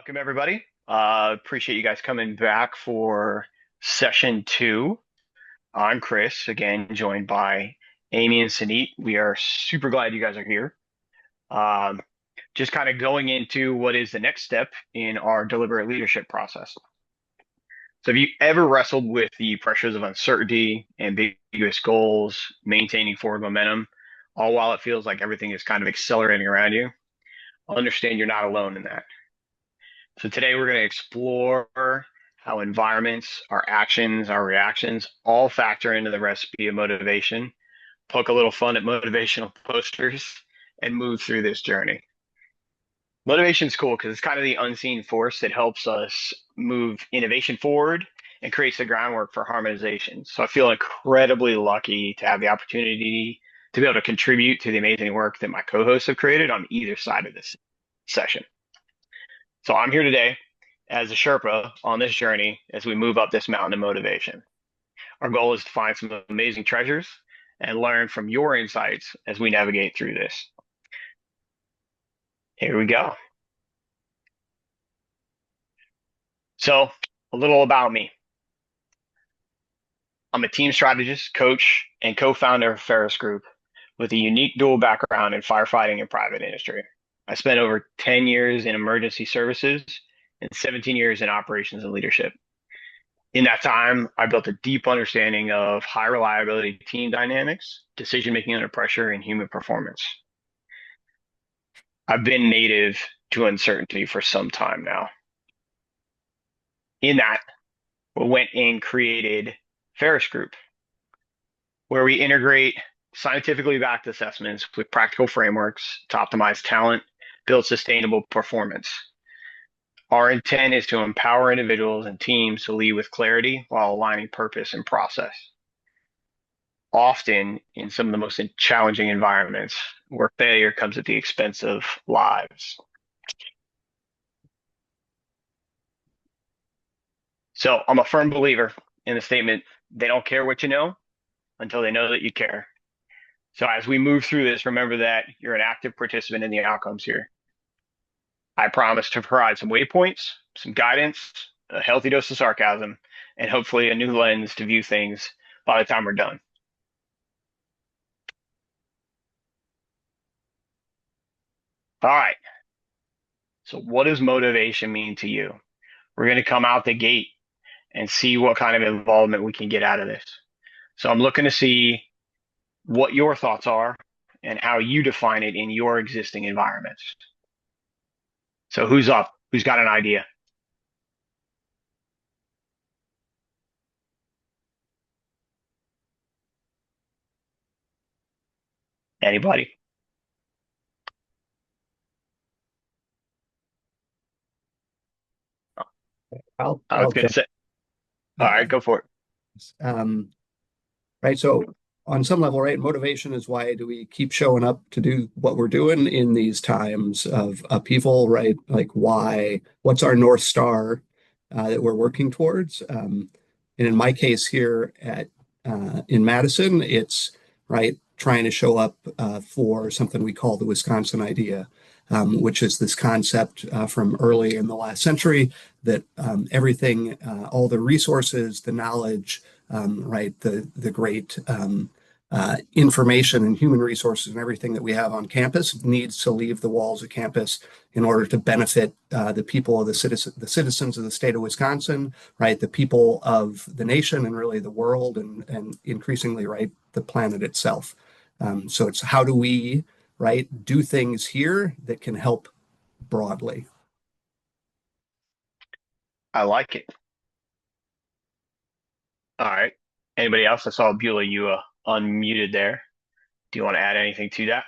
Welcome, everybody. Appreciate you guys coming back for session two. I'm Chris, again, joined by Amy and Sanit. We are super glad you guys are here. Um, just kind of going into what is the next step in our deliberate leadership process. So, have you ever wrestled with the pressures of uncertainty, ambiguous goals, maintaining forward momentum, all while it feels like everything is kind of accelerating around you? Understand you're not alone in that. So today we're going to explore how environments, our actions, our reactions all factor into the recipe of motivation, poke a little fun at motivational posters, and move through this journey. Motivation is cool because it's kind of the unseen force that helps us move innovation forward and creates the groundwork for harmonization. So I feel incredibly lucky to have the opportunity to be able to contribute to the amazing work that my co-hosts have created on either side of this session. So I'm here today as a Sherpa on this journey as we move up this mountain of motivation. Our goal is to find some amazing treasures and learn from your insights as we navigate through this. Here we go. So, a little about me. I'm a team strategist, coach, and co-founder of Ferris Group with a unique dual background in firefighting and private industry. I spent over 10 years in emergency services and 17 years in operations and leadership. In that time, I built a deep understanding of high reliability team dynamics, decision making under pressure, and human performance. I've been native to uncertainty for some time now. In that, we went and created Ferris Group, where we integrate scientifically backed assessments with practical frameworks to optimize talent, build sustainable performance. Our intent is to empower individuals and teams to lead with clarity while aligning purpose and process. Often in some of the most challenging environments where failure comes at the expense of lives. So I'm a firm believer in the statement, they don't care what you know until they know that you care. So as we move through this, remember that you're an active participant in the outcomes here. I promise to provide some waypoints, some guidance, a healthy dose of sarcasm, and hopefully a new lens to view things by the time we're done. All right. So what does motivation mean to you? We're going to come out the gate and see what kind of involvement we can get out of this. So I'm looking to see what your thoughts are and how you define it in your existing environments. So who's up? Who's got an idea? Anybody? I was I'll going to jump. say, all Uh, right, go for it. um, right. So on some level, right, motivation is why do we keep showing up to do what we're doing in these times of upheaval, right? Like why, what's our North Star that we're working towards? And in my case here at in Madison, it's right trying to show up for something we call the Wisconsin idea, which is this concept from early in the last century that everything, all the resources, the knowledge, right, the great information and human resources and everything that we have on campus needs to leave the walls of campus in order to benefit the people of the citizens of the state of Wisconsin, right? The people of the nation and really the world and increasingly, right, the planet itself. So it's how do we, right, do things here that can help broadly. I like it. All right. Anybody else? I saw Beulah, you unmuted there. Do you want to add anything to that?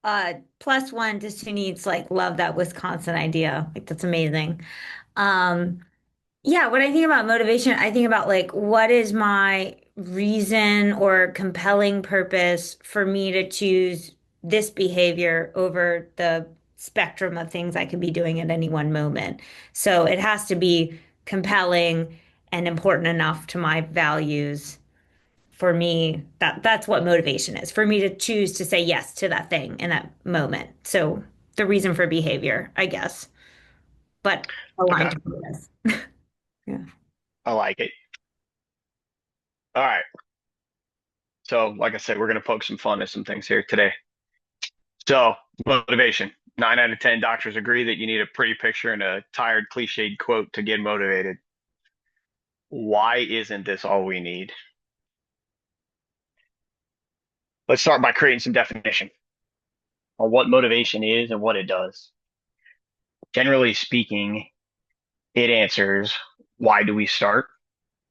Uh, plus one just who needs like love that Wisconsin idea. Like that's amazing. Um, yeah, when I think about motivation, I think about like what is my reason or compelling purpose for me to choose this behavior over the spectrum of things I could be doing at any one moment. So it has to be compelling and important enough to my values for me, that's what motivation is for me to choose to say yes to that thing in that moment. So the reason for behavior, I guess, but aligned Okay, to purpose. Yeah. I like it. All right. So, like I said, we're going to poke some fun at some things here today. So, motivation. 9 out of 10 doctors agree that you need a pretty picture and a tired, cliched quote to get motivated. Why isn't this all we need? Let's start by creating some definition on what motivation is and what it does. Generally speaking, it answers why do we start?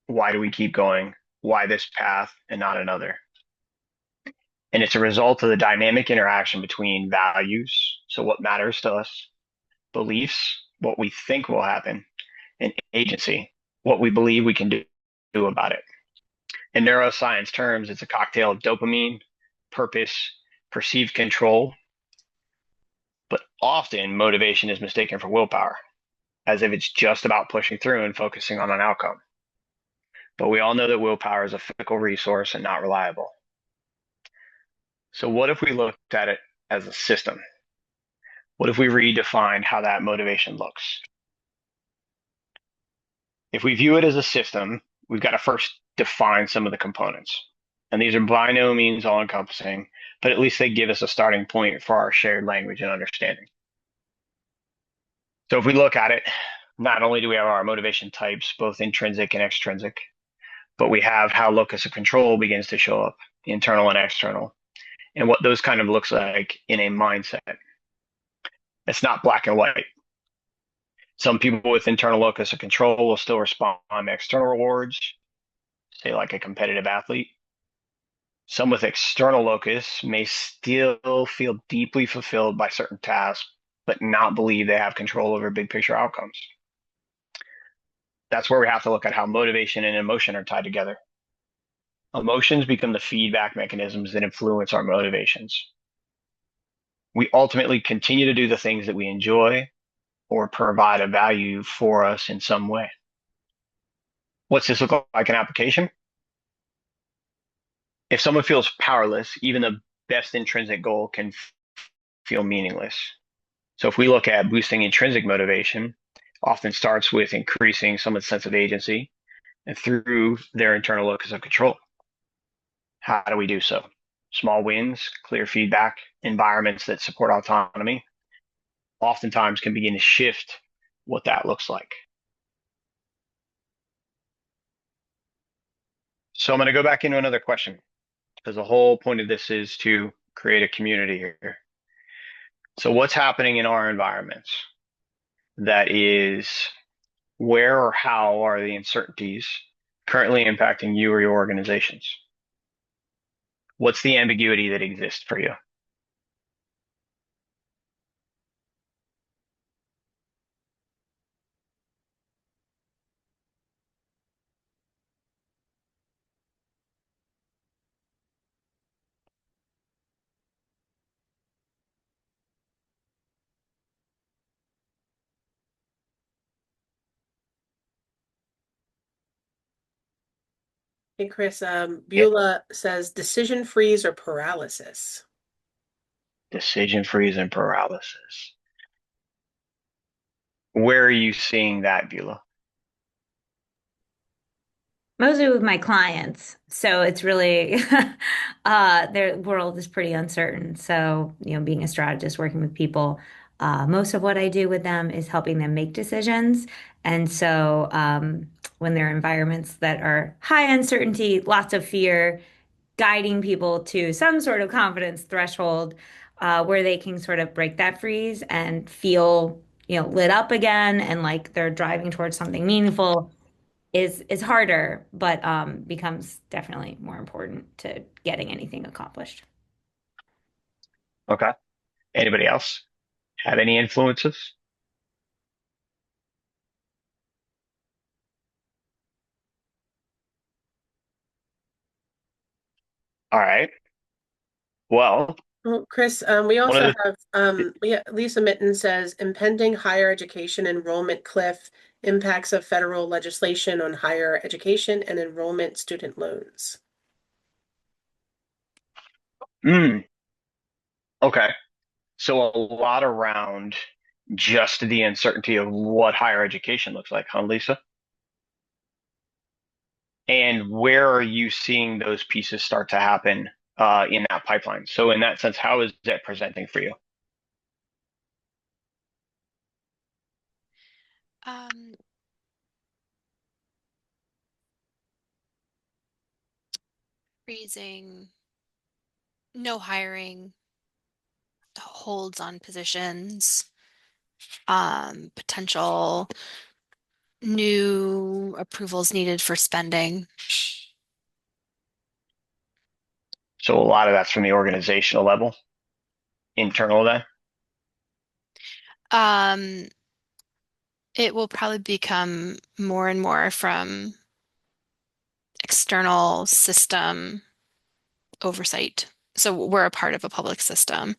Why do we keep going? Why this path and not another? And it's a result of the dynamic interaction between values, so what matters to us, beliefs, what we think will happen, and agency, what we believe we can do about it. In neuroscience terms, it's a cocktail of dopamine, purpose, perceived control, but often motivation is mistaken for willpower, as if it's just about pushing through and focusing on an outcome. But we all know that willpower is a fickle resource and not reliable. So, what if we looked at it as a system? What if we redefined how that motivation looks? If we view it as a system, we've got to first define some of the components. And these are by no means all encompassing, but at least they give us a starting point for our shared language and understanding. So if we look at it, not only do we have our motivation types, both intrinsic and extrinsic, but we have how locus of control begins to show up, internal and external, and what those kind of looks like in a mindset. It's not black and white. Some people with internal locus of control will still respond to external rewards, say like a competitive athlete. Some with external locus may still feel deeply fulfilled by certain tasks, but not believe they have control over big picture outcomes. That's where we have to look at how motivation and emotion are tied together. Emotions become the feedback mechanisms that influence our motivations. We ultimately continue to do the things that we enjoy or provide a value for us in some way. What's this look like in application? If someone feels powerless, even the best intrinsic goal can feel meaningless. So if we look at boosting intrinsic motivation, often starts with increasing someone's sense of agency and through their internal locus of control. How do we do so? Small wins, clear feedback, environments that support autonomy, oftentimes can begin to shift what that looks like. So I'm going to go back into another question because the whole point of this is to create a community here. So what's happening in our environments that is where or how are the uncertainties currently impacting you or your organizations? What's the ambiguity that exists for you? Hey, Chris, Yeah, Beulah says decision freeze or paralysis. decision freeze and paralysis. Where are you seeing that, Beulah? Mostly with my clients. So it's really their world is pretty uncertain. So, being a strategist working with people, most of what I do with them is helping them make decisions. And so when there are environments that are high uncertainty, lots of fear, guiding people to some sort of confidence threshold where they can sort of break that freeze and feel, lit up again and like they're driving towards something meaningful is harder, but becomes definitely more important to getting anything accomplished. Okay. Anybody else have any influences? All right. Well, Well, Chris, we one also of have the Lisa Mitten says impending higher education enrollment cliff, impacts of federal legislation on higher education and enrollment student loans. mm, okay. So a lot around just the uncertainty of what higher education looks like, huh, Lisa? And where are you seeing those pieces start to happen in that pipeline? So in that sense, how is that presenting for you? Um, Freezing, no hiring, holds on positions, potential new approvals needed for spending. So a lot of that's from the organizational level, internal then. Um, it will probably become more and more from external system oversight. So we're a part of a public system,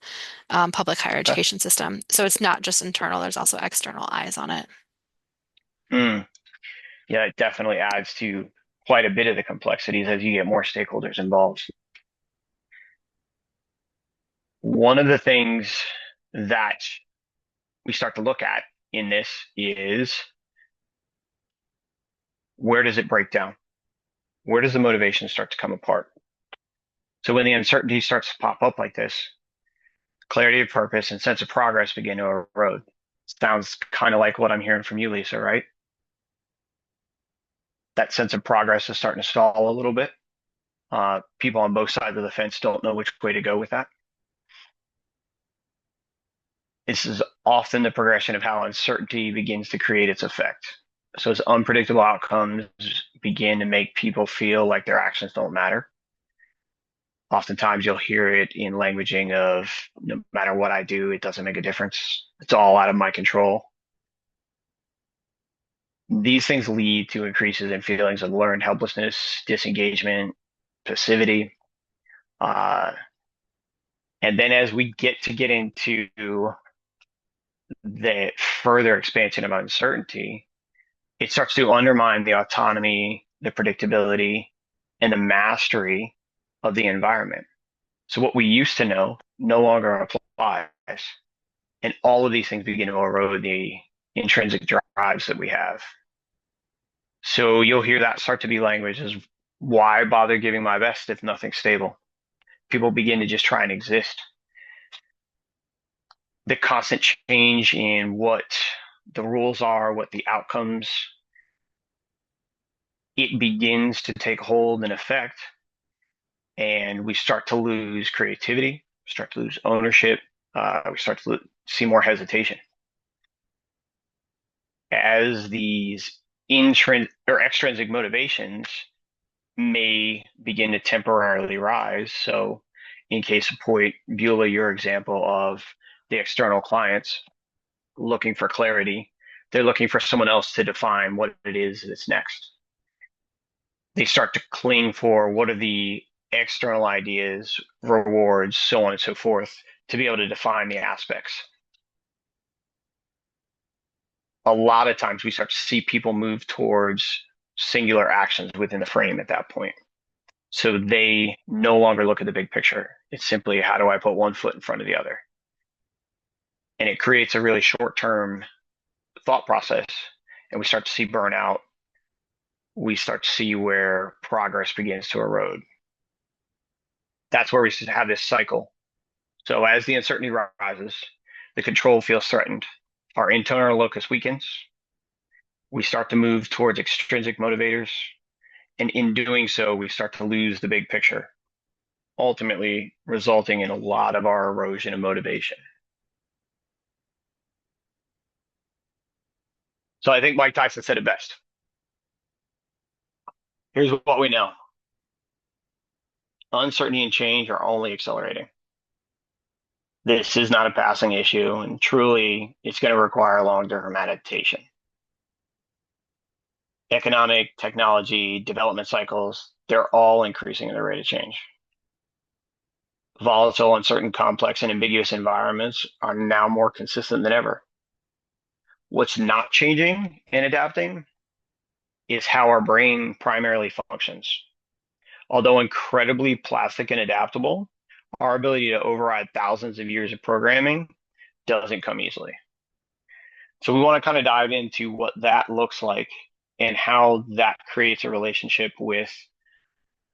public higher Okay. education system. So it's not just internal, there's also external eyes on it. Mm. Yeah, it definitely adds to quite a bit of the complexities as you get more stakeholders involved. One of the things that we start to look at in this is where does it break down? Where does the motivation start to come apart? So when the uncertainty starts to pop up like this, clarity of purpose and sense of progress begin to erode. Sounds kind of like what I'm hearing from you, Lisa, right? That sense of progress is starting to stall a little bit. People on both sides of the fence don't know which way to go with that. This is often the progression of how uncertainty begins to create its effect. So as unpredictable outcomes begin to make people feel like their actions don't matter. Oftentimes you'll hear it in languaging of no matter what I do, it doesn't make a difference. It's all out of my control. These things lead to increases in feelings of learned helplessness, disengagement, passivity. Uh, and then as we get into the further expansion of uncertainty, it starts to undermine the autonomy, the predictability, and the mastery of the environment. So what we used to know no longer applies. And all of these things begin to erode the intrinsic drives that we have. So you'll hear that start to be language as why bother giving my best if nothing's stable? People begin to just try and exist. The constant change in what the rules are, what the outcomes, it begins to take hold and effect, and we start to lose creativity, start to lose ownership, we start to see more hesitation. As these intrinsic or extrinsic motivations may begin to temporarily rise. So, in case of point, Beulah, your example of the external clients looking for clarity, they're looking for someone else to define what it is that's next. They start to cling for what are the external ideas, rewards, so on and so forth, to be able to define the aspects. A lot of times we start to see people move towards singular actions within the frame at that point. So they no longer look at the big picture. It's simply how do I put one foot in front of the other? And it creates a really short term thought process. And we start to see burnout. We start to see where progress begins to erode. That's where we have this cycle. So as the uncertainty rises, the control feels threatened. Our internal locus weakens. We start to move towards extrinsic motivators. And in doing so, we start to lose the big picture, ultimately resulting in a lot of our erosion of motivation. So I think Mike Tyson said it best. Here's what we know. Uncertainty and change are only accelerating. This is not a passing issue, and truly, it's going to require long-term adaptation. Economic, technology, development cycles, they're all increasing in the rate of change. Volatile, uncertain, complex, and ambiguous environments are now more consistent than ever. What's not changing and adapting is how our brain primarily functions. Although incredibly plastic and adaptable, our ability to override thousands of years of programming doesn't come easily. So we want to kind of dive into what that looks like and how that creates a relationship with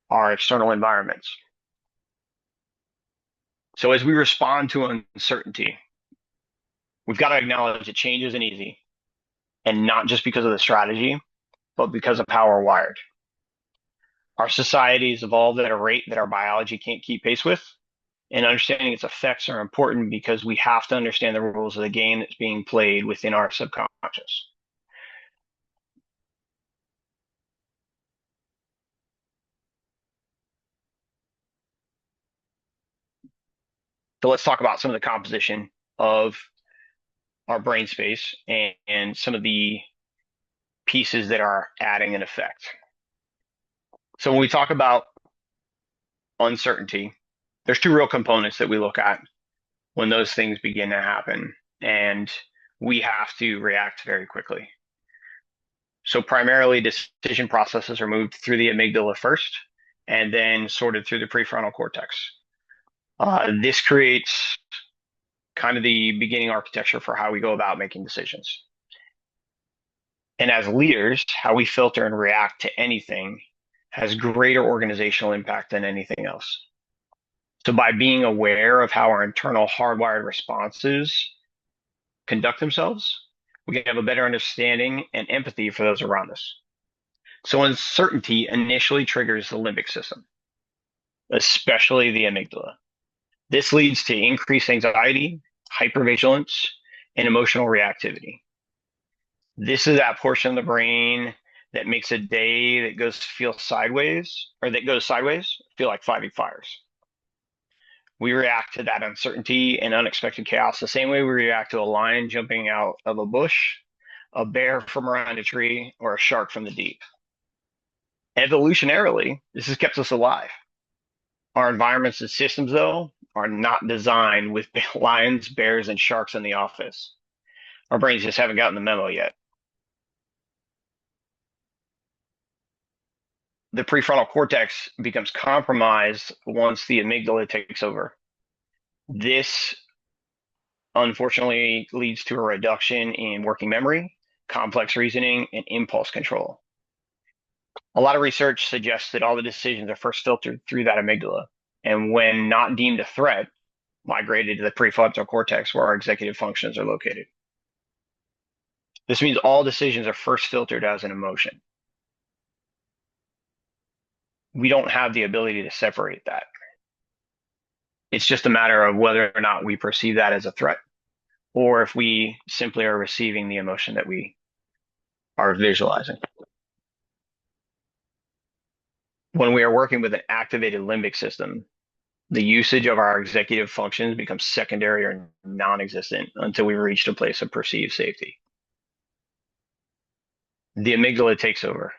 our external environments. So as we respond to uncertainty, we've got to acknowledge that change isn't easy, and not just because of the strategy, but because of how we're wired. Our society has evolved at a rate that our biology can't keep pace with, and understanding its effects are important because we have to understand the rules of the game that's being played within our subconscious. So let's talk about some of the composition of our brain space and some of the pieces that are adding an effect. So when we talk about uncertainty, there's two real components that we look at when those things begin to happen, and we have to react very quickly. So primarily decision processes are moved through the amygdala first and then sorted through the prefrontal cortex. This creates kind of the beginning architecture for how we go about making decisions. And as leaders, how we filter and react to anything has greater organizational impact than anything else. So by being aware of how our internal hardwired responses conduct themselves, we can have a better understanding and empathy for those around us. So uncertainty initially triggers the limbic system, especially the amygdala. This leads to increased anxiety, hypervigilance, and emotional reactivity. This is that portion of the brain that makes a day that goes sideways feel like fighting fires. We react to that uncertainty and unexpected chaos the same way we react to a lion jumping out of a bush, a bear from around a tree, or a shark from the deep. Evolutionarily, this has kept us alive. Our environments and systems, though, are not designed with lions, bears, and sharks in the office. Our brains just haven't gotten the memo yet. The prefrontal cortex becomes compromised once the amygdala takes over. This unfortunately leads to a reduction in working memory, complex reasoning, and impulse control. A lot of research suggests that all the decisions are first filtered through that amygdala, and when not deemed a threat, migrated to the prefrontal cortex where our executive functions are located. This means all decisions are first filtered as an emotion. We don't have the ability to separate that. It's just a matter of whether or not we perceive that as a threat, or if we simply are receiving the emotion that we are visualizing. When we are working with an activated limbic system, the usage of our executive functions becomes secondary or non-existent until we've reached a place of perceived safety. The amygdala takes over.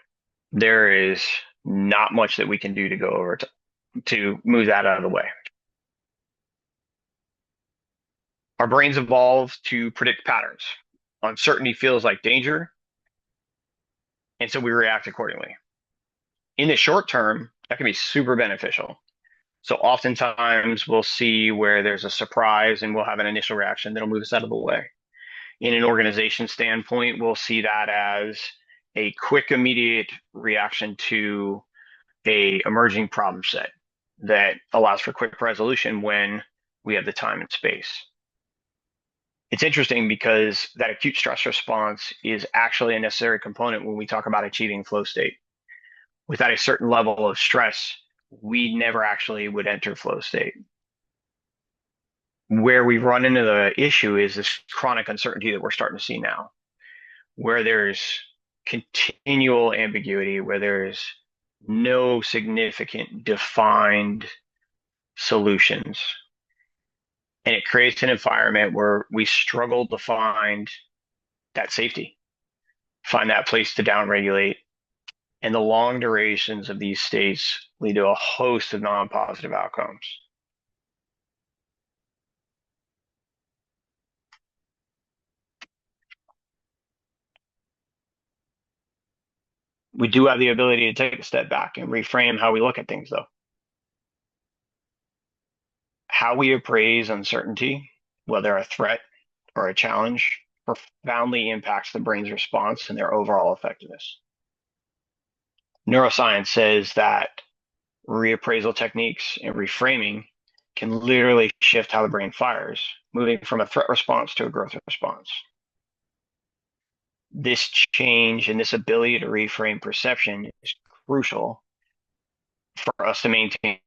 There is not much that we can do to go over to move that out of the way. Our brains evolved to predict patterns. Uncertainty feels like danger, and so we react accordingly. In the short term, that can be super beneficial. So oftentimes we'll see where there's a surprise and we'll have an initial reaction that'll move us out of the way. In an organization standpoint, we'll see that as a quick, immediate reaction to a emerging problem set that allows for quick resolution when we have the time and space. It's interesting because that acute stress response is actually a necessary component when we talk about achieving flow state. Without a certain level of stress, we never actually would enter flow state. Where we run into the issue is this chronic uncertainty that we're starting to see now, where there's continual ambiguity, where there's no significant defined solutions. And it creates an environment where we struggle to find that safety, find that place to downregulate. And the long durations of these states lead to a host of non-positive outcomes. We do have the ability to take a step back and reframe how we look at things, though. How we appraise uncertainty, whether a threat or a challenge, profoundly impacts the brain's response and their overall effectiveness. Neuroscience says that reappraisal techniques and reframing can literally shift how the brain fires, moving from a threat response to a growth response. This change and this ability to reframe perception is crucial for us to maintain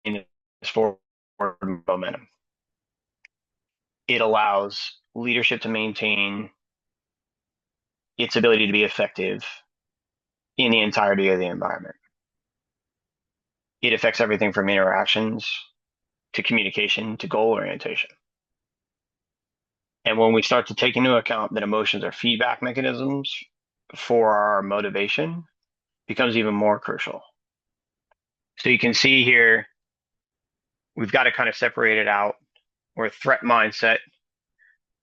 this forward momentum. It allows leadership to maintain its ability to be effective in the entirety of the environment. It affects everything from interactions to communication to goal orientation. And when we start to take into account that emotions are feedback mechanisms for our motivation, becomes even more crucial. So you can see here, we've got to kind of separate it out. We're a threat mindset.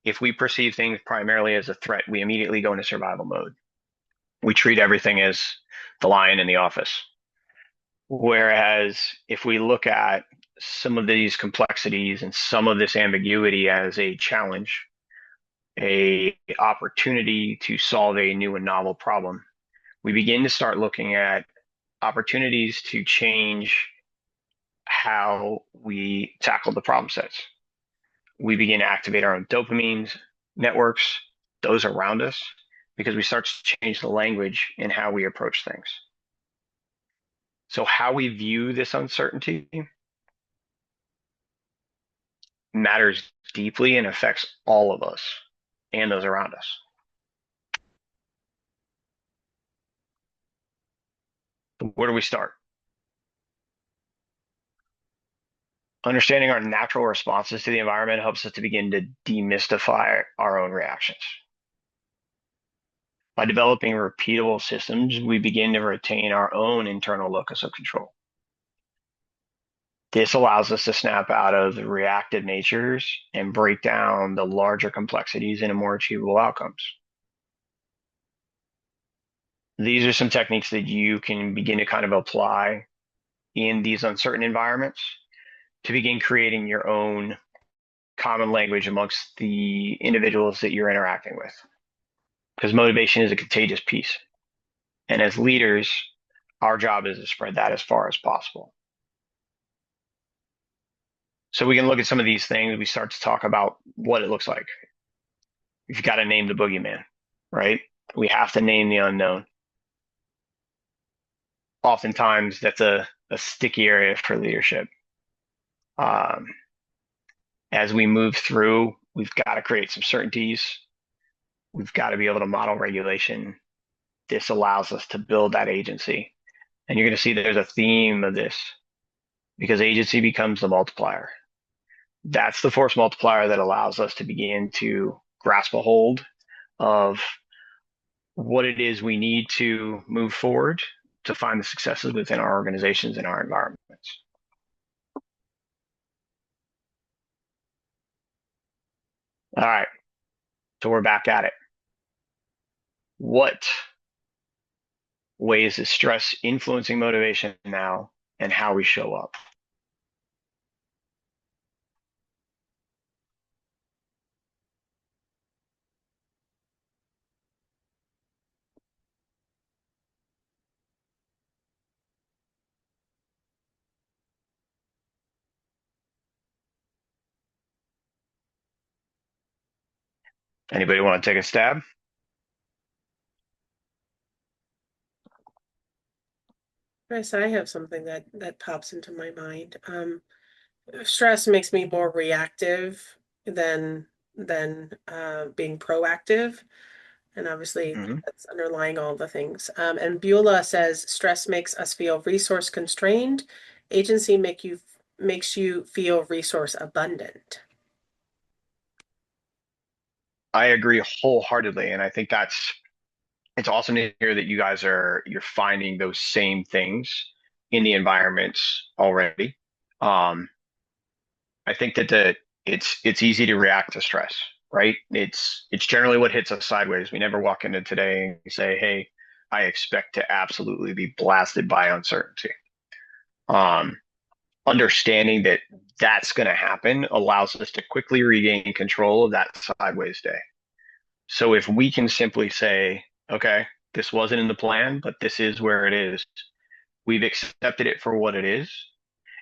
If we perceive things primarily as a threat, we immediately go into survival mode. We treat everything as the lion in the office. Whereas if we look at some of these complexities and some of this ambiguity as a challenge, a opportunity to solve a new and novel problem, we begin to start looking at opportunities to change how we tackle the problem sets. We begin to activate our own dopamine networks, those around us, because we start to change the language in how we approach things. So how we view this uncertainty matters deeply and affects all of us and those around us. Where do we start? Understanding our natural responses to the environment helps us to begin to demystify our own reactions. By developing repeatable systems, we begin to retain our own internal locus of control. This allows us to snap out of the reactive natures and break down the larger complexities into more achievable outcomes. These are some techniques that you can begin to kind of apply in these uncertain environments to begin creating your own common language amongst the individuals that you're interacting with. Because motivation is a contagious piece. And as leaders, our job is to spread that as far as possible. So we can look at some of these things. We start to talk about what it looks like. You've got to name the boogeyman, right? We have to name the unknown. Oftentimes, that's a sticky area for leadership. As we move through, we've got to create some certainties. We've got to be able to model regulation. This allows us to build that agency. And you're going to see there's a theme of this because agency becomes the multiplier. That's the force multiplier that allows us to begin to grasp a hold of what it is we need to move forward to find the successes within our organizations and our environments. All right, so we're back at it. What ways is stress influencing motivation now and how we show up? Anybody want to take a stab? Chris, I have something that pops into my mind. Stress makes me more reactive than being proactive. And obviously that's underlying all the things. And Beulah says stress makes us feel resource constrained. Agency makes you feel resource abundant. I agree wholeheartedly, and I think it's awesome to hear that you're finding those same things in the environments already. I think that it's easy to react to stress, right? It's generally what hits us sideways. We never walk into today and say, "Hey, I expect to absolutely be blasted by uncertainty." understanding that that's going to happen allows us to quickly regain control of that sideways day. So if we can simply say, okay, this wasn't in the plan, but this is where it is, we've accepted it for what it is,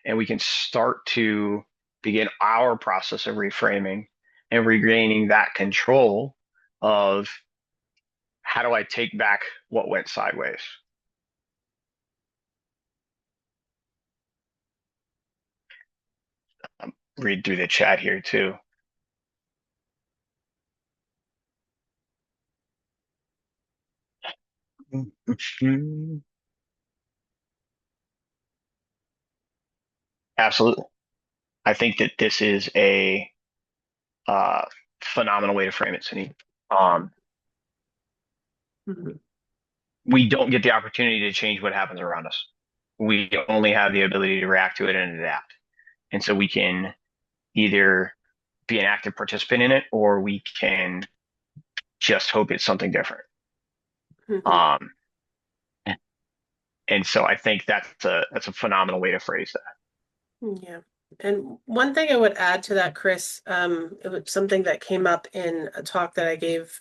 and we can start to begin our process of reframing and regaining that control of how do I take back what went sideways. Read through the chat here too. Absolutely. I think that this is a uh, phenomenal way to frame it, Sunny. Um, we don't get the opportunity to change what happens around us. We only have the ability to react to it and adapt. And so we can either be an active participant in it, or we can just hope it's something different. Mhm. Um, and so I think that's a phenomenal way to phrase that. Yeah. And one thing I would add to that, Chris, it was something that came up in a talk that I gave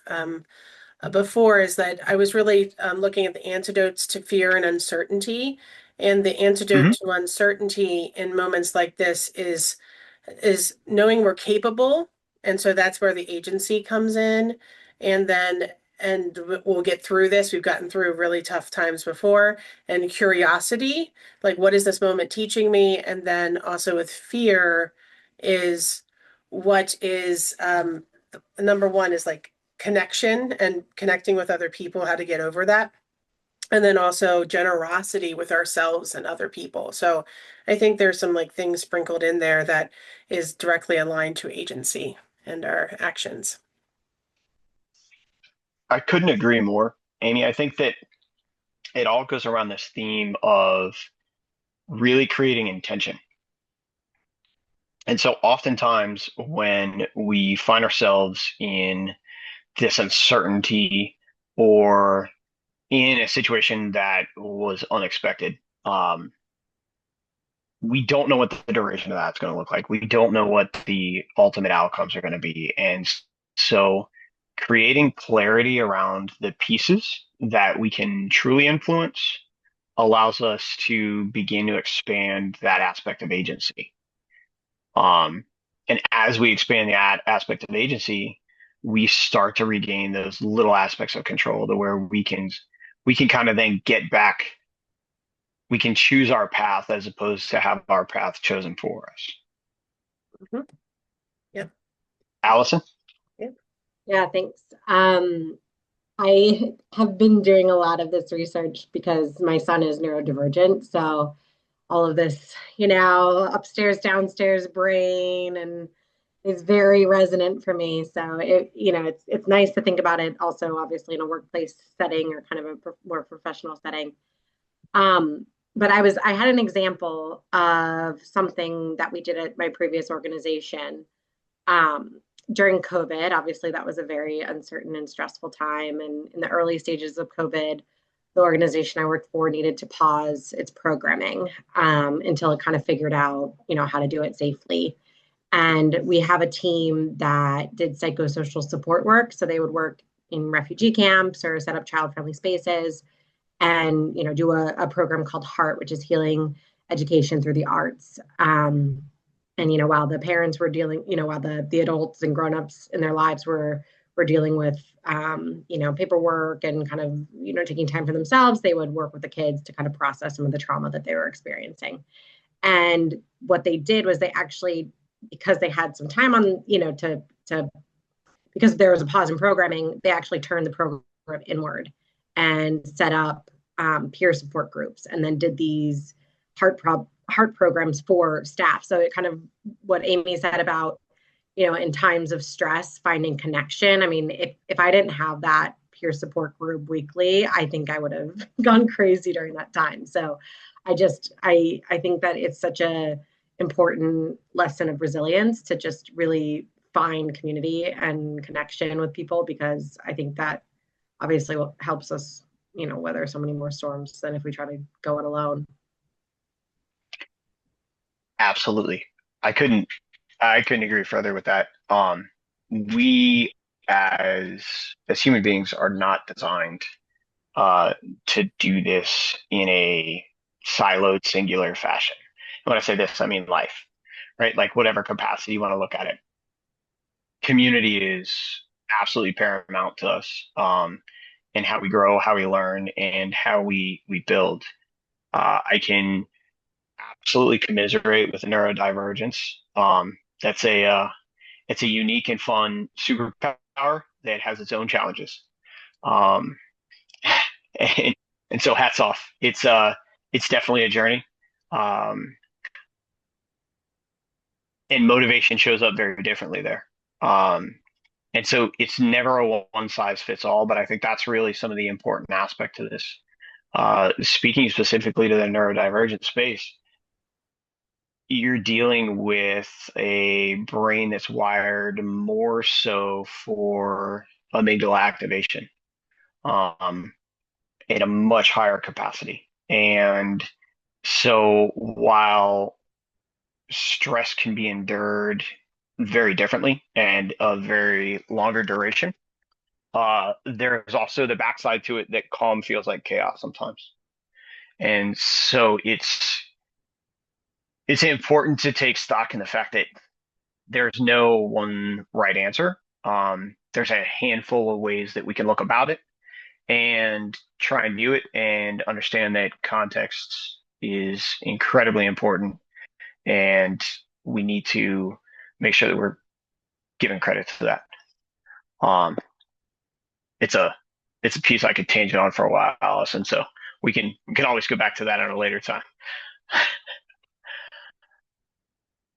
before, is that I was really looking at the antidotes to fear and uncertainty. And the antidote Mm-hmm. to uncertainty in moments like this is knowing we're capable. And so that's where the agency comes in. And then, and we'll get through this. We've gotten through really tough times before. And curiosity, like, what is this moment teaching me? And then also with fear is what is, number one is like connection and connecting with other people, how to get over that. And then also generosity with ourselves and other people. So I think there's some like things sprinkled in there that is directly aligned to agency and our actions. I couldn't agree more, Amy. I think that it all goes around this theme of really creating intention. And so oftentimes when we find ourselves in this uncertainty or in a situation that was unexpected, we don't know what the duration of that's going to look like. We don't know what the ultimate outcomes are going to be. And so creating clarity around the pieces that we can truly influence allows us to begin to expand that aspect of agency. Um, and as we expand that aspect of agency, we start to regain those little aspects of control to where we can kind of then get back. We can choose our path as opposed to have our path chosen for us. Mhm. Yep. Allison? Yep. Yeah, thanks. I have been doing a lot of this research because my son is neurodivergent. So all of this, upstairs, downstairs brain and is very resonant for me. So it's nice to think about it also obviously in a workplace setting or kind of a more professional setting. But I had an example of something that we did at my previous organization um, during COVID. Obviously, that was a very uncertain and stressful time. And in the early stages of COVID, the organization I worked for needed to pause its programming until it kind of figured out, how to do it safely. And we have a team that did psychosocial support work. So they would work in refugee camps or set up child-friendly spaces and, do a program called Heart, which is healing education through the arts. And while the parents were dealing, while the adults and grown-ups in their lives were dealing with paperwork and kind of taking time for themselves, they would work with the kids to kind of process some of the trauma that they were experiencing. And what they did was they actually, because they had some time on, to because there was a pause in programming, they actually turned the program inward and set up peer support groups, and then did these heart programs for staff. So it kind of what Amy said about, in times of stress, finding connection. I mean, if I didn't have that peer support group weekly, I think I would have gone crazy during that time. So I think that it's such a important lesson of resilience to just really find community and connection with people, because I think that obviously helps us, weather so many more storms than if we try to go it alone. Absolutely. I couldn't I couldn't agree further with that. We as human beings are not designed uh, to do this in a siloed, singular fashion. When I say this, I mean life, right? Like whatever capacity you want to look at it. Community is absolutely paramount to us, and how we grow, how we learn, and how we build. I can absolutely commiserate with neurodivergence. That's a it's a unique and fun superpower that has its own challenges. Um, and, and so hats off. It's definitely a journey. Um, and motivation shows up very differently there. Um, and so it's never a one size fits all, but I think that's really some of the important aspect to this. Speaking specifically to the neurodivergent space, you're dealing with a brain that's wired more so for amygdala activation, um, at a much higher capacity. And so while stress can be endured very differently and of very longer duration, there's also the backside to it that calm feels like chaos sometimes. And so it's important to take stock in the fact that there's no one right answer. There's a handful of ways that we can look about it and try and view it and understand that context is incredibly important, and we need to make sure that we're giving credit to that. Um, it's a it's a piece I could tangent on for a while, Allison. So we can always go back to that at a later time.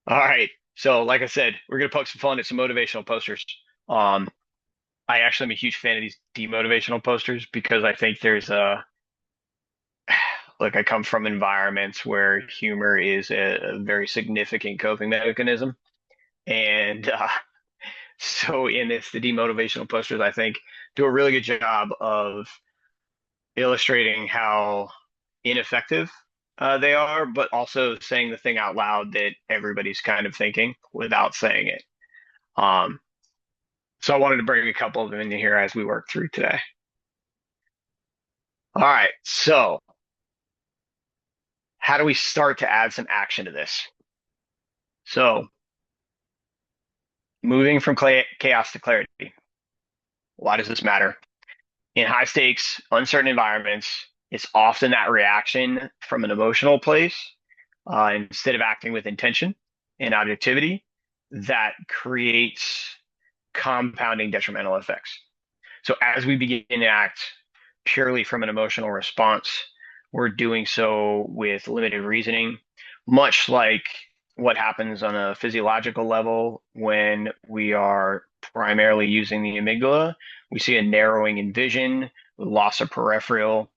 All right. So like I said, we're gonna poke some fun at some motivational posters. Um, I actually am a huge fan of these demotivational posters because I think there's a like I come from environments where humor is a very significant coping mechanism, and so in this, the demotivational posters I think do a really good job of illustrating how ineffective they are, but also saying the thing out loud that everybody's kind of thinking without saying it. Um, so I wanted to bring a couple of them in here as we work through today. All right, so how do we start to add some action to this? So moving from chaos to clarity. Why does this matter? In high stakes, uncertain environments, it's often that reaction from an emotional place, instead of acting with intention and objectivity, that creates compounding detrimental effects. So as we begin to act purely from an emotional response, we're doing so with limited reasoning, much like what happens on a physiological level when we are primarily using the amygdala. We see a narrowing in vision, loss of peripheral.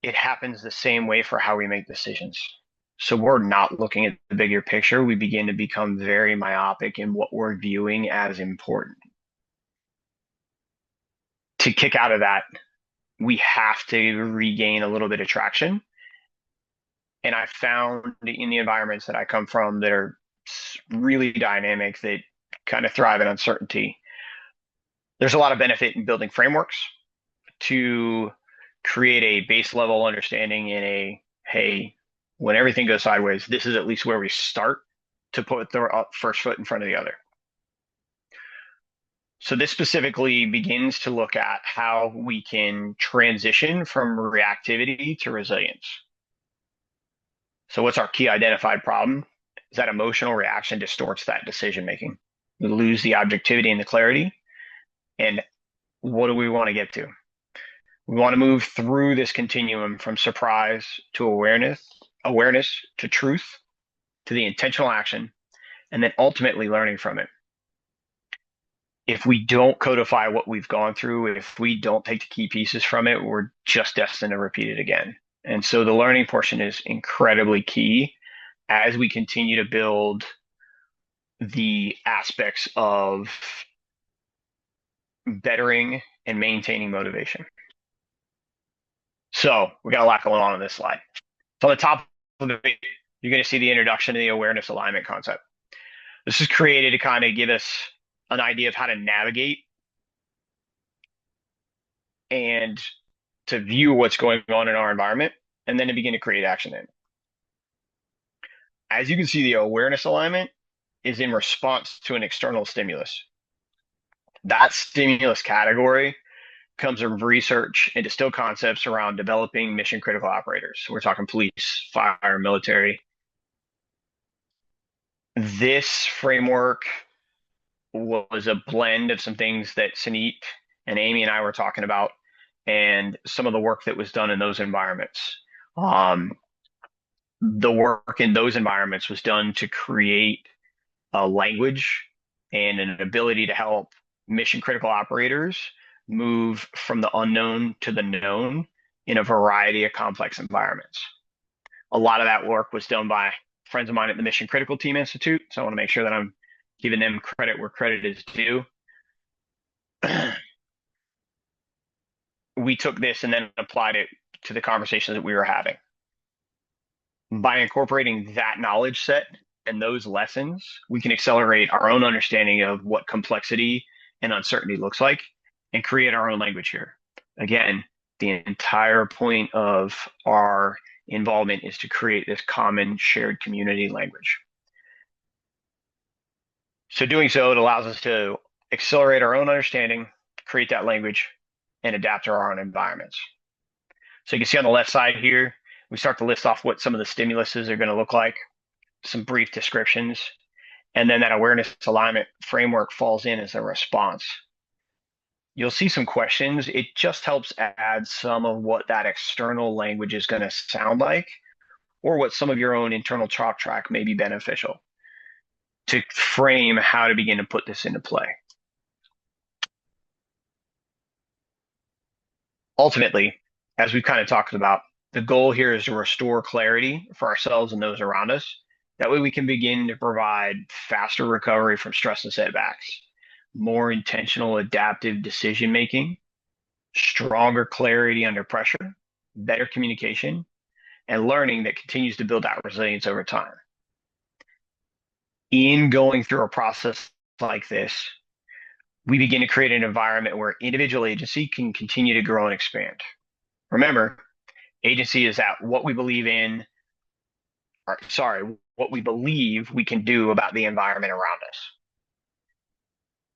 It happens the same way for how we make decisions. So we're not looking at the bigger picture. We begin to become very myopic in what we're viewing as important. To kick out of that, we have to regain a little bit of traction. And I found in the environments that I come from that are really dynamic, that kind of thrive in uncertainty, there's a lot of benefit in building frameworks to create a base level understanding in a, hey, when everything goes sideways, this is at least where we start to put the first foot in front of the other. So this specifically begins to look at how we can transition from reactivity to resilience. So what's our key identified problem? Is that emotional reaction distorts that decision making. We lose the objectivity and the clarity. And what do we want to get to? We want to move through this continuum from surprise to awareness to truth, to the intentional action, and then ultimately learning from it. If we don't codify what we've gone through, if we don't take the key pieces from it, we're just destined to repeat it again. And so the learning portion is incredibly key as we continue to build the aspects of bettering and maintaining motivation. So we got a lot going on this slide. So on the top you're going to see the introduction of the awareness alignment concept. This is created to kind of give us an idea of how to navigate and to view what's going on in our environment, and then to begin to create action in it. As you can see, the awareness alignment is in response to an external stimulus. That stimulus category comes from research and distilled concepts around developing mission critical operators. We're talking police, fire, military. This framework was a blend of some things that Sanit and Amy and I were talking about, and some of the work that was done in those environments. The work in those environments was done to create a language and an ability to help mission critical operators move from the unknown to the known in a variety of complex environments. A lot of that work was done by friends of mine at the Mission Critical Team Institute, so I want to make sure that I'm giving them credit where credit is due. We took this and then applied it to the conversations that we were having. By incorporating that knowledge set and those lessons, we can accelerate our own understanding of what complexity and uncertainty looks like and create our own language here. Again, the entire point of our involvement is to create this common shared community language. So doing so, it allows us to accelerate our own understanding, create that language, and adapt to our own environments. So you can see on the left side here, we start to list off what some of the stimuluses are going to look like, some brief descriptions, and then that awareness alignment framework falls in as a response. You'll see some questions. It just helps add some of what that external language is going to sound like, or what some of your own internal talk track may be beneficial to frame how to begin to put this into play. Ultimately, as we've kind of talked about, the goal here is to restore clarity for ourselves and those around us. That way we can begin to provide faster recovery from stress and setbacks, more intentional adaptive decision making, stronger clarity under pressure, better communication, and learning that continues to build that resilience over time. In going through a process like this, we begin to create an environment where individual agency can continue to grow and expand. Remember, agency is at what we believe in, or sorry, what we believe we can do about the environment around us.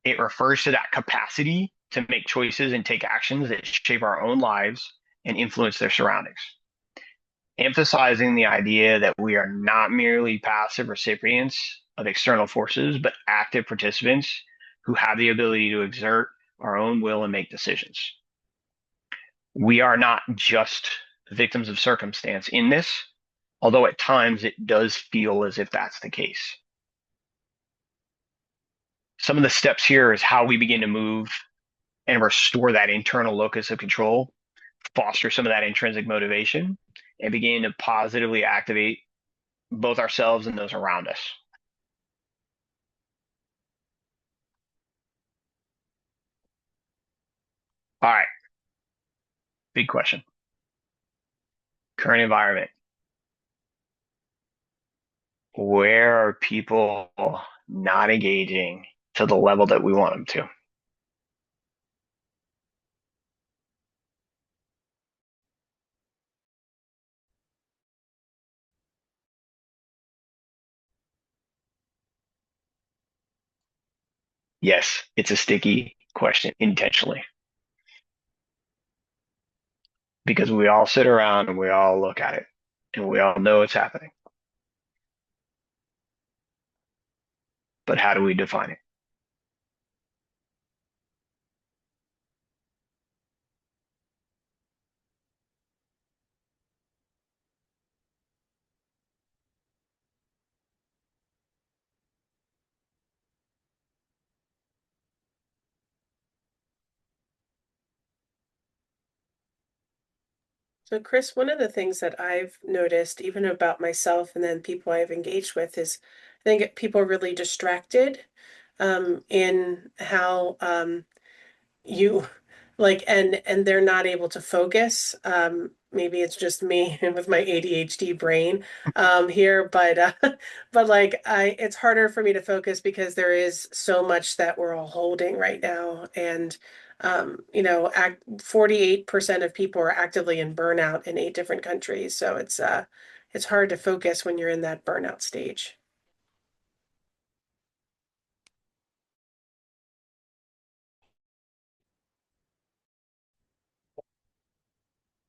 It refers to that capacity to make choices and take actions that shape our own lives and influence their surroundings. Emphasizing the idea that we are not merely passive recipients of external forces, but active participants who have the ability to exert our own will and make decisions. We are not just victims of circumstance in this, although at times it does feel as if that's the case. Some of the steps here is how we begin to move and restore that internal locus of control, foster some of that intrinsic motivation, and begin to positively activate both ourselves and those around us. All right, big question. Current environment. Where are people not engaging to the level that we want them to? Yes, it's a sticky question intentionally, because we all sit around and we all look at it and we all know it's happening. But how do we define it? So, Chris, one of the things that I've noticed, even about myself and then people I've engaged with, is I think people are really distracted in how you like and they're not able to focus. Maybe it's just me with my ADHD brain here, but but like I it's harder for me to focus because there is so much that we're all holding right now. And 48% of people are actively in burnout in 8 different countries. So it's hard to focus when you're in that burnout stage.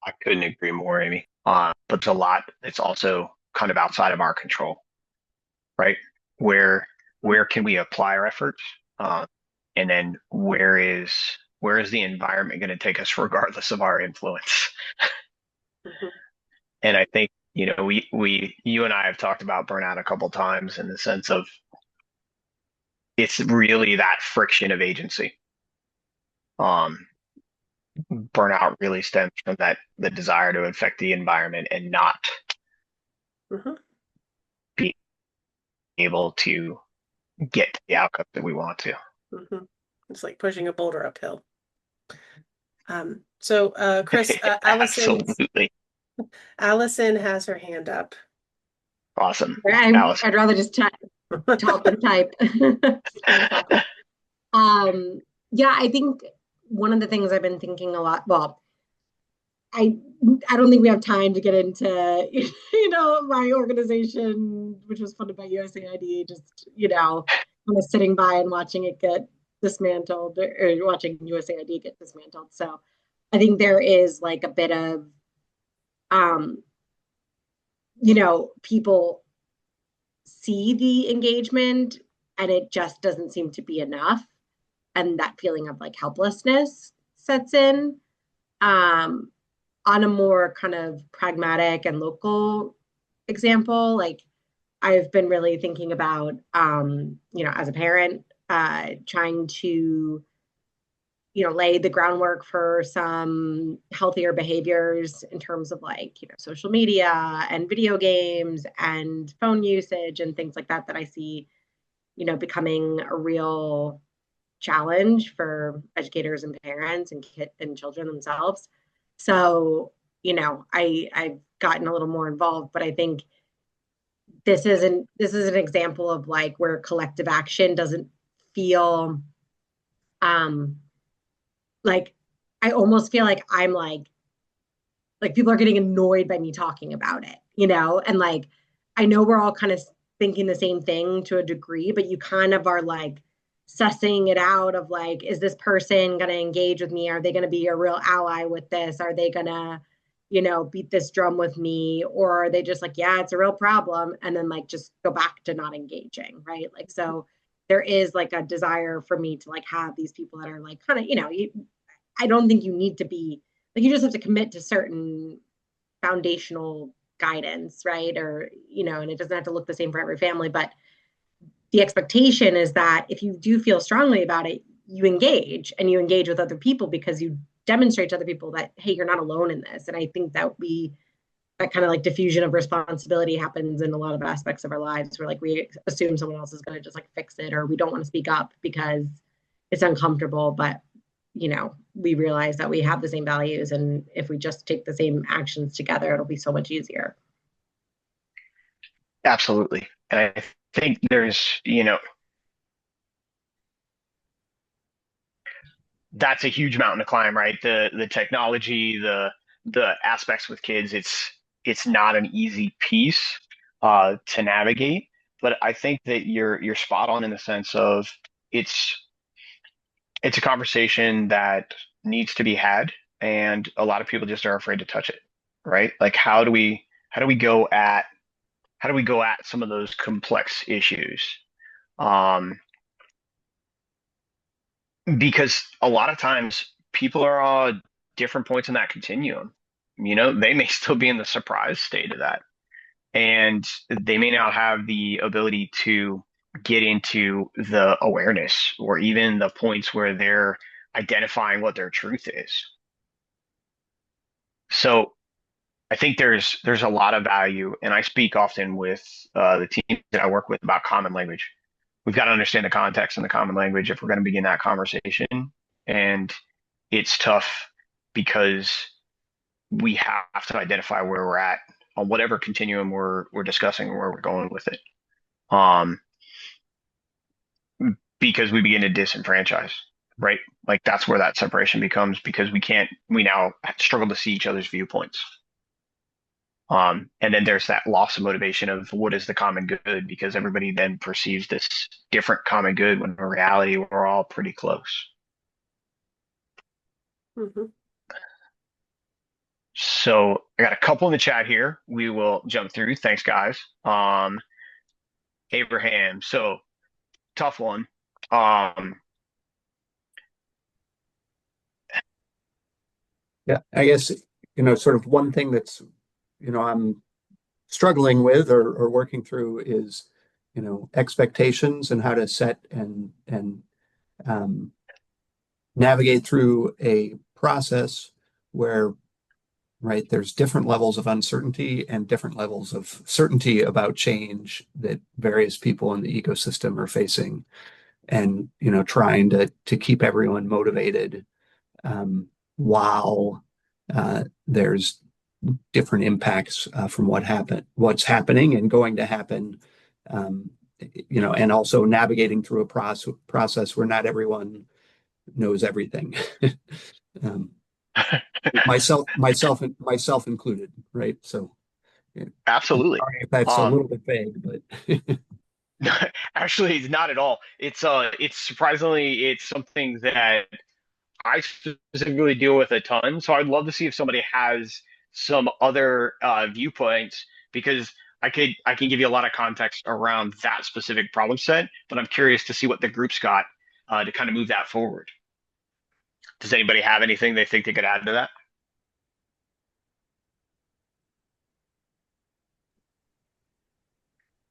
I couldn't agree more, Amy. But it's a lot. It's also kind of outside of our control, right? Where where can we apply our efforts? And then where is the environment going to take us regardless of our influence? Mhm. And I think, you and I have talked about burnout a couple times in the sense of it's really that friction of agency. Um, Burnout really stems from the desire to affect the environment and not Mhm. be able to get to the outcome that we want to. Mhm. It's like pushing a boulder uphill. So Chris, Absolutely. Allison has her hand up. Awesome. I'd Allison. rather just talk than type. Um, yeah, I think one of the things I've been thinking a lot, well, I I don't think we have time to get into my organization, which was funded by USAID, just kind of sitting by and watching it get dismantled or watching USAID get dismantled. So I think there is like a bit of um, people see the engagement and it just doesn't seem to be enough. And that feeling of like helplessness sets in. Um, on a more kind of pragmatic and local example, like I've been really thinking about, as a parent, trying to, lay the groundwork for some healthier behaviors in terms of like, social media and video games and phone usage and things like that, that I see, becoming a real challenge for educators and parents and kid and children themselves. So, I've gotten a little more involved, but I think this is an example of like where collective action doesn't feel um like I almost feel like I'm like people are getting annoyed by me talking about it, and like I know we're all kind of thinking the same thing to a degree, but you kind of are like sussing it out of like, is this person going to engage with me? Are they going to be a real ally with this? Are they going to, beat this drum with me? Or are they just like, yeah, it's a real problem, and then like just go back to not engaging, right? Like, so there is like a desire for me to like have these people that are like kind of, I don't think you need to be like, you just have to commit to certain foundational guidance, right? Or, and it doesn't have to look the same for every family, but the expectation is that if you do feel strongly about it, you engage and you engage with other people because you demonstrate to other people that, hey, you're not alone in this. And I think that kind of like diffusion of responsibility happens in a lot of aspects of our lives where like we assume someone else is going to just like fix it, or we don't want to speak up because it's uncomfortable. But we realize that we have the same values, and if we just take the same actions together, it'll be so much easier. Absolutely. And I think that's a huge mountain to climb, right? The technology, the aspects with kids, it's not an easy piece to navigate. But I think that you're spot on in the sense of it's it's a conversation that needs to be had, and a lot of people just are afraid to touch it, right? Like how do we go at some of those complex issues? Um, because a lot of times people are on different points in that continuum. They may still be in the surprise state of that, and they may not have the ability to get into the awareness or even the points where they're identifying what their truth is. So I think there's a lot of value, and I speak often with the team that I work with about common language. We've got to understand the context and the common language if we're going to begin that conversation. And it's tough because we have to identify where we're at on whatever continuum we're discussing and where we're going with it. Um, because we begin to disenfranchise, right? Like that's where that separation becomes because we now struggle to see each other's viewpoints. And then there's that loss of motivation of what is the common good because everybody then perceives this different common good when in reality we're all pretty close. Mhm. So I got a couple in the chat here. We will jump through. Thanks, guys. Abraham, so tough one. Um, Yeah, I guess, sort of one thing that's, I'm struggling with or working through is, expectations and how to set and um, navigate through a process where, right, there's different levels of uncertainty and different levels of certainty about change that various people in the ecosystem are facing, and trying to keep everyone motivated while there's different impacts from what's happening and going to happen, um, and also navigating through a process where not everyone knows everything. um, myself included, right? So, yeah, I'm absolutely. sorry if that's a Um, little bit vague, but actually, it's not at all. It's surprisingly, it's something that I specifically deal with a ton. So I'd love to see if somebody has some other viewpoints because I can give you a lot of context around that specific problem set, but I'm curious to see what the group's got to kind of move that forward. Does anybody have anything they think they could add to that?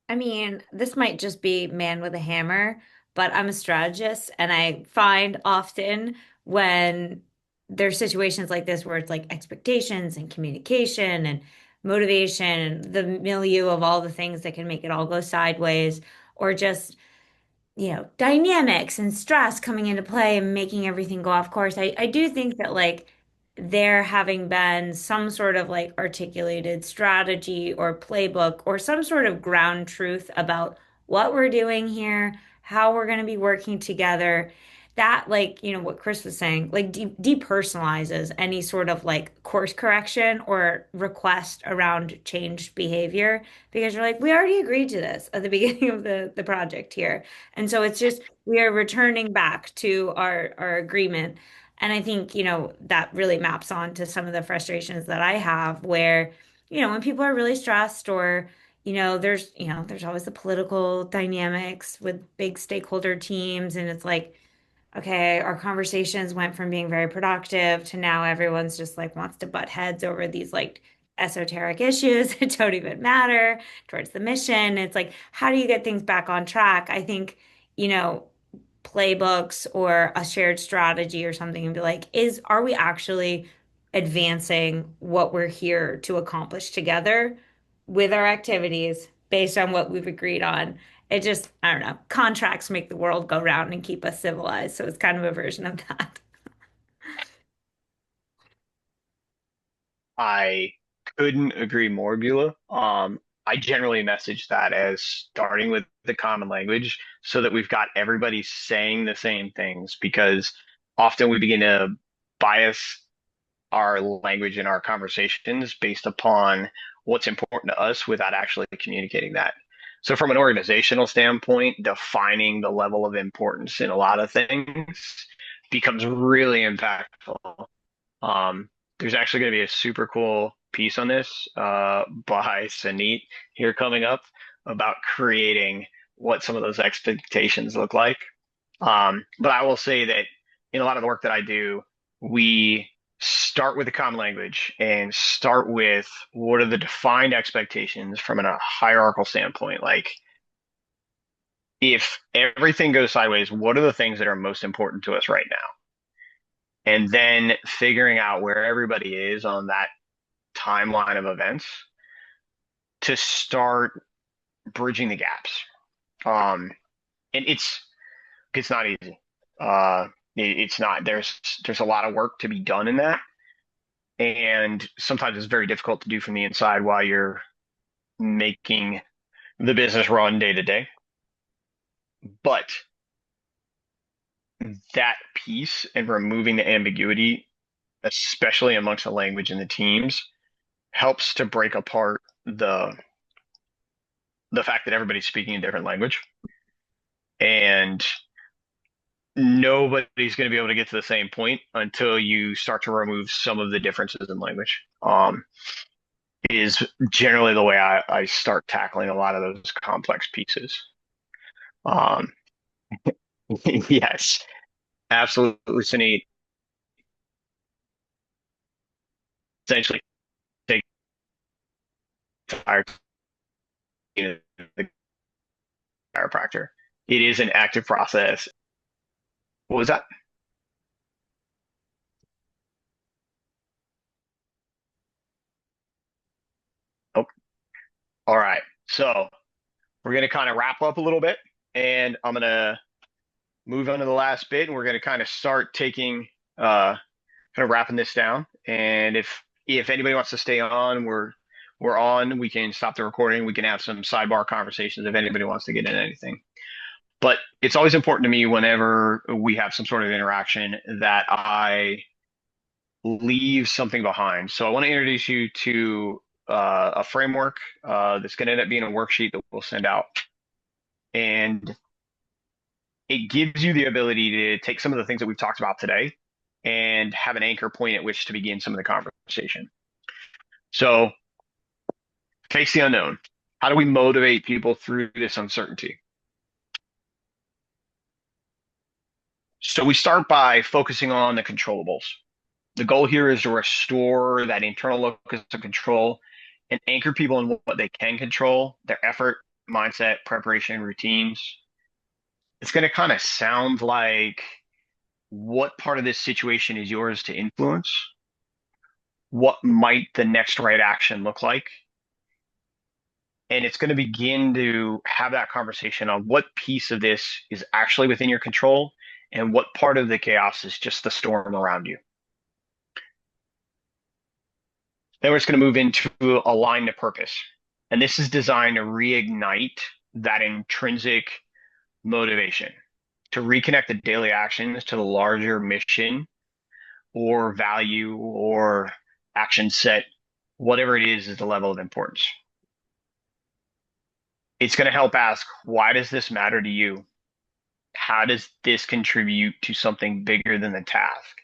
I mean, this might just be man with a hammer, but I'm a strategist, and I find often when there's situations like this where it's like expectations and communication and motivation and the milieu of all the things that can make it all go sideways, or just dynamics and stress coming into play and making everything go off course. I do think that like there having been some sort of like articulated strategy or playbook or some sort of ground truth about what we're doing here, how we're going to be working together, that like, what Chris was saying, like depersonalizes any sort of like course correction or request around changed behavior because you're like, we already agreed to this at the beginning of the project here. And so it's just we are returning back to our agreement. And I think, that really maps on to some of the frustrations that I have where, when people are really stressed or, there's always the political dynamics with big stakeholder teams. And it's like, okay, our conversations went from being very productive to now everyone's just like wants to butt heads over these like esoteric issues that don't even matter towards the mission. It's like, how do you get things back on track? I think, you know, playbooks or a shared strategy or something and be like, are we actually advancing what we're here to accomplish together with our activities based on what we've agreed on? It just, I don't know, contracts make the world go round and keep us civilized. So it's kind of a version of that. I couldn't agree more, Beulah. I generally message that as starting with the common language so that we've got everybody saying the same things because often we begin to bias our language in our conversations based upon what's important to us without actually communicating that. So, from an organizational standpoint, defining the level of importance in a lot of things becomes really impactful. Um, there's actually going to be a super cool piece on this by Sanit here coming up about creating what some of those expectations look like. But I will say that in a lot of the work that I do, we start with the common language and start with what are the defined expectations from a hierarchical standpoint. Like, if everything goes sideways, what are the things that are most important to us right now? And then figuring out where everybody is on that timeline of events to start bridging the gaps. And it's not easy. It's not. There's a lot of work to be done in that, and sometimes it's very difficult to do from the inside while you're making the business run day to day. But that piece and removing the ambiguity, especially amongst the language and the teams, helps to break apart the fact that everybody's speaking a different language and nobody's going to be able to get to the same point until you start to remove some of the differences in language. Is generally the way I start tackling a lot of those complex pieces. Um, yes, absolutely, Sunny. Essentially, take the chiropractor. It is an active process. What was that? Oh, all right. So we're going to kind of wrap up a little bit, and I'm going to move on to the last bit, and we're going to kind of start taking, kind of wrapping this down. And if anybody wants to stay on, we're on. We can stop the recording. We can have some sidebar conversations if anybody wants to get into anything. But it's always important to me whenever we have some sort of interaction that I leave something behind. So I want to introduce you to a framework that's going to end up being a worksheet that we'll send out. And it gives you the ability to take some of the things that we've talked about today and have an anchor point at which to begin some of the conversation. So, face the unknown. How do we motivate people through this uncertainty? So, we start by focusing on the controllables. The goal here is to restore that internal locus of control and anchor people in what they can control, their effort, mindset, preparation, routines. It's going to kind of sound like what part of this situation is yours to influence? What might the next right action look like? And it's going to begin to have that conversation on what piece of this is actually within your control and what part of the chaos is just the storm around you. Then we're just going to move into align to purpose. And this is designed to reignite that intrinsic motivation, to reconnect the daily actions to the larger mission or value or action set, whatever it is the level of importance. It's going to help ask, why does this matter to you? How does this contribute to something bigger than the task?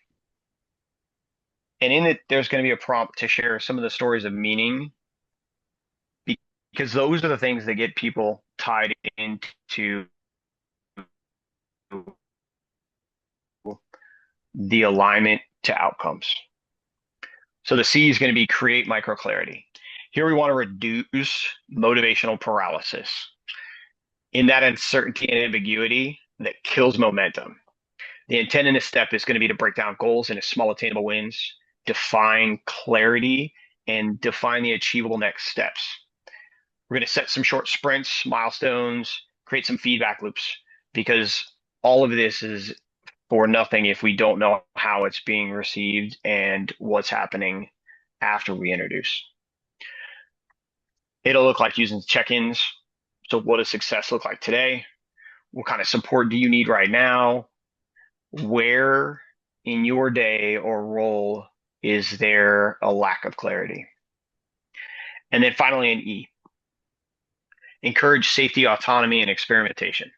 And in it, there's going to be a prompt to share some of the stories of meaning because those are the things that get people tied into the alignment to outcomes. So the C is going to be create micro clarity. Here we want to reduce motivational paralysis. In that uncertainty and ambiguity that kills momentum. The intent in this step is going to be to break down goals into small attainable wins, define clarity, and define the achievable next steps. We're going to set some short sprints, milestones, create some feedback loops, because all of this is for nothing if we don't know how it's being received and what's happening after we introduce. It'll look like using check-ins. So what does success look like today? What kind of support do you need right now? Where in your day or role is there a lack of clarity? And then finally, an E, encourage safety, autonomy, and experimentation.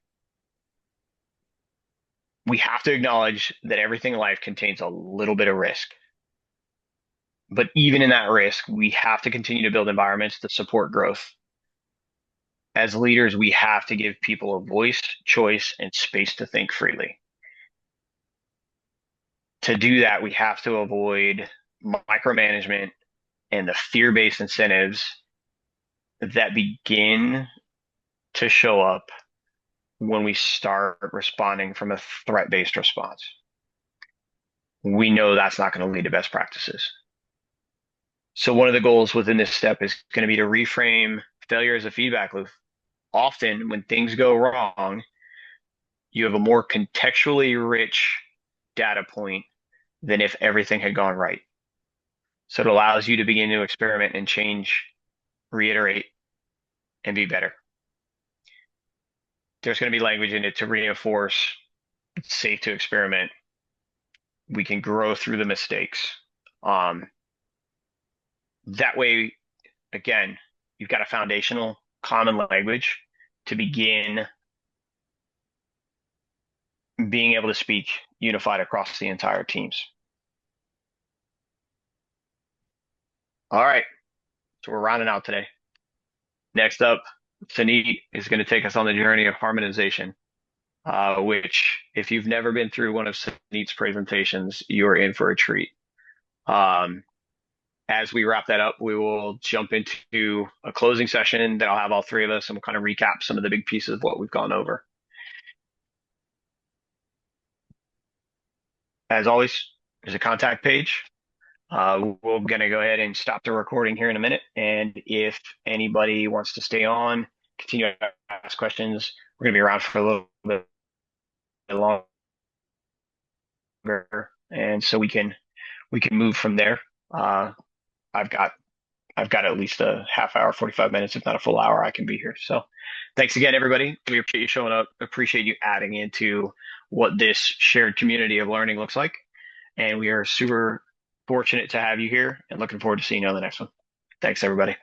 We have to acknowledge that everything in life contains a little bit of risk. But even in that risk, we have to continue to build environments that support growth. As leaders, we have to give people a voice, choice, and space to think freely. To do that, we have to avoid micromanagement and the fear-based incentives that begin to show up when we start responding from a threat-based response. We know that's not going to lead to best practices. So one of the goals within this step is going to be to reframe failure as a feedback loop. Often when things go wrong, you have a more contextually rich data point than if everything had gone right. So it allows you to begin to experiment and change, reiterate, and be better. There's going to be language in it to reinforce it's safe to experiment. We can grow through the mistakes. That way, again, you've got a foundational common language to begin being able to speak unified across the entire teams. All right, so we're rounding out today. Next up, Sanit is going to take us on the journey of harmonization, which, if you've never been through one of Sanit's presentations, you're in for a treat. As we wrap that up, we will jump into a closing session that I'll have all three of us, and we'll kind of recap some of the big pieces of what we've gone over. As always, there's a contact page. We're going to go ahead and stop the recording here in a minute. And if anybody wants to stay on, continue to ask questions, we're going to be around for a little bit longer. And so we can move from there. I've got at least a half hour, 45 minutes, if not a full hour, I can be here. So thanks again, everybody. We appreciate you showing up. Appreciate you adding into what this shared community of learning looks like. And we are super fortunate to have you here and looking forward to seeing you on the next one. Thanks, everybody.